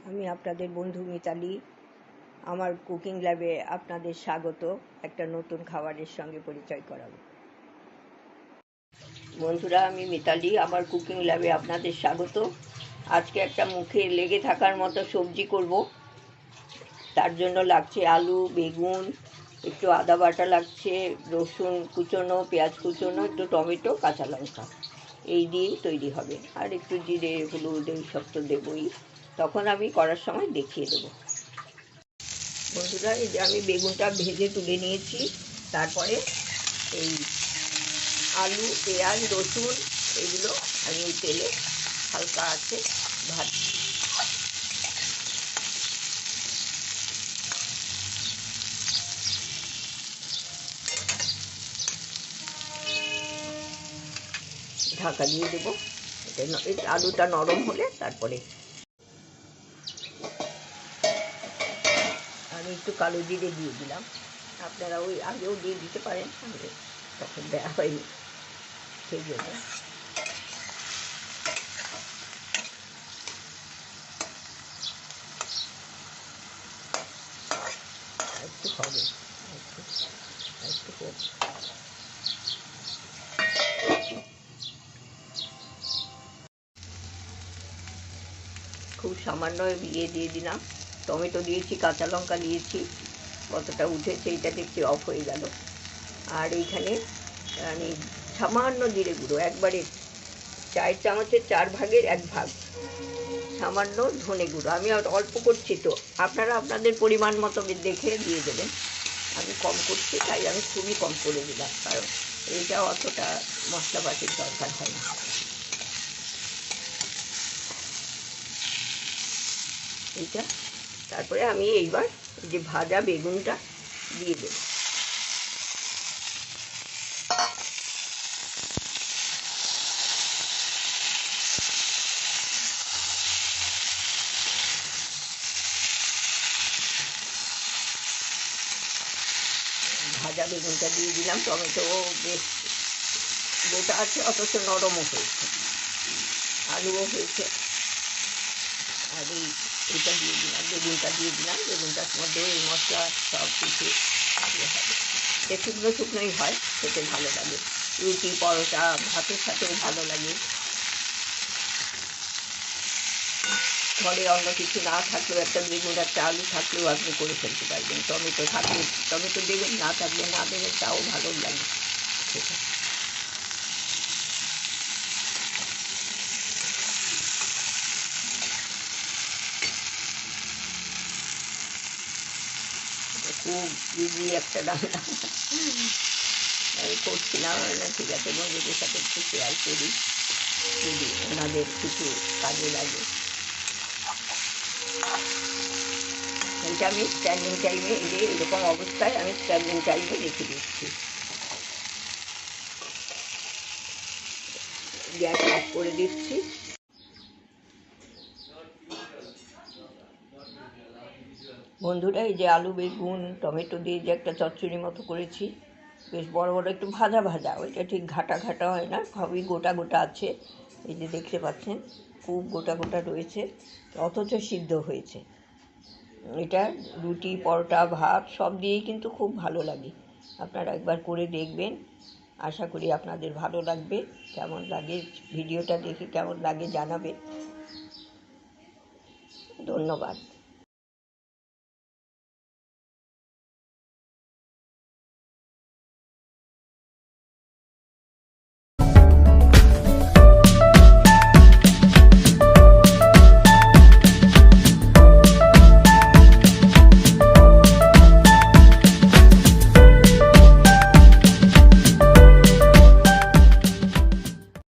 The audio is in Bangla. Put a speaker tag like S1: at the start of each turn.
S1: আমি আপনাদের বন্ধু মিতালি। আমার কুকিং ল্যাবে আপনাদের স্বাগত। একটা নতুন খাবারের সঙ্গে পরিচয় করাবো। বন্ধুরা, আমি মিতালি, আমার কুকিং ল্যাবে আপনাদের স্বাগত। আজকে একটা মুখে লেগে থাকার মতো সবজি করব। তার জন্য লাগছে আলু, বেগুন, একটু আদা বাটা লাগছে, রসুন কুচোনো, পেঁয়াজ কুচোনো, একটু টমেটো, কাঁচা লঙ্কা। এই দিয়েই তৈরি হবে। আর একটু জিরে, হলুদ, এই সব তো দেবই। তখন আমি করার সময় দেখিয়ে দেবো। বন্ধুরা, এই যে আমি বেগুনটা ভেজে তুলে নিয়েছি। তারপরে এই আলু, পেঁয়াজ, রসুন এগুলো আমি এই তেলে হালকা আছে ভাজছি। ঢাকা দিয়ে দেবো। এটা আলুটা নরম হলে তারপরে আমি একটু কালো জিরে দিয়ে দিলাম। আপনারা ওই আগেও দিয়ে দিতে পারেন, তাহলে তখন দেওয়া হয়নি সেই জন্য। একটু হবে, একটু হোক। খুব সামান্য ইয়ে দিয়ে দিলাম, টমেটো দিয়েছি, কাঁচা লঙ্কা দিয়েছি। কতটা উঠেছে এটা দেখছি, অফ হয়ে গেল। আর এইখানে আমি সামান্য জিরে গুঁড়ো, একবারে 4 চামচের 4 ভাগের 1 ভাগ সামান্য ধনে গুঁড়ো। আমি অল্প করছি, তো আপনারা আপনাদের পরিমাণ মতো দেখে দিয়ে দেবেন। আমি কম করছি, তাই আমি খুবই কম করে দিলাম, কারণ এইটা অতটা মশলাপাতির দরকার হয় না। এইটা তারপরে আমি এইবার যে ভাজা বেগুনটা দিয়ে দেব। ভাজা বেগুনটা দিয়ে দিলাম। টমেটো বেশ গোটা আছে, অথচ নরমও হয়েছে, আলুও হয়েছে। আর এইটা দিয়ে দিলাম, বেগুনটা দিয়ে দিলাম। বেগুনটার মধ্যে এই মশলা সব কিছু ইয়ে হবে। যে শুকনো শুকনোই হয়, খেতে ভালো লাগে। রুটি, পরোটা, ভাতের সাথেও ভালো লাগে। ঘরে অন্য কিছু না থাকলেও একটা বেগুন, একটা আলু থাকলেও আপনি করে ফেলতে পারবেন। টমেটো থাকলে টমেটো দেবেন, না থাকলে না দেবেন, তাও ভালো লাগে খেতে। খুব ইজি একটা রান্না আমি করছিলাম না, ঠিক আছে বন্ধুদের সাথে একটু শেয়ার করি, যদি ওনাদের কিছু কাজে লাগে। এটা আমি স্ট্যান্ডিং টাইমে, এই যে এরকম অবস্থায় আমি স্ট্যান্ডিং টাইমে রেখে দিচ্ছি। গ্যাস অফ করে দিচ্ছি। বন্ধুরা, এই যে আলু, বেগুন, টমেটো দিয়ে যে একটা চচ্চড়ি মতো করেছি, বেশ বড় বড় একটু ভাজা ভাজা, ওইটা ঠিক ঘাটা ঘাটা হয় না, সবই গোটা গোটা আছে। এই যে দেখতে পাচ্ছেন, খুব গোটা গোটা রয়েছে, অথচ সিদ্ধ হয়েছে। এটা রুটি, পরোটা, ভাত সব দিয়েই কিন্তু খুব ভালো লাগে। আপনারা একবার করে দেখবেন, আশা করি আপনাদের ভালো লাগবে। কেমন লাগে ভিডিওটা দেখে কেমন লাগে জানাবে। ধন্যবাদ।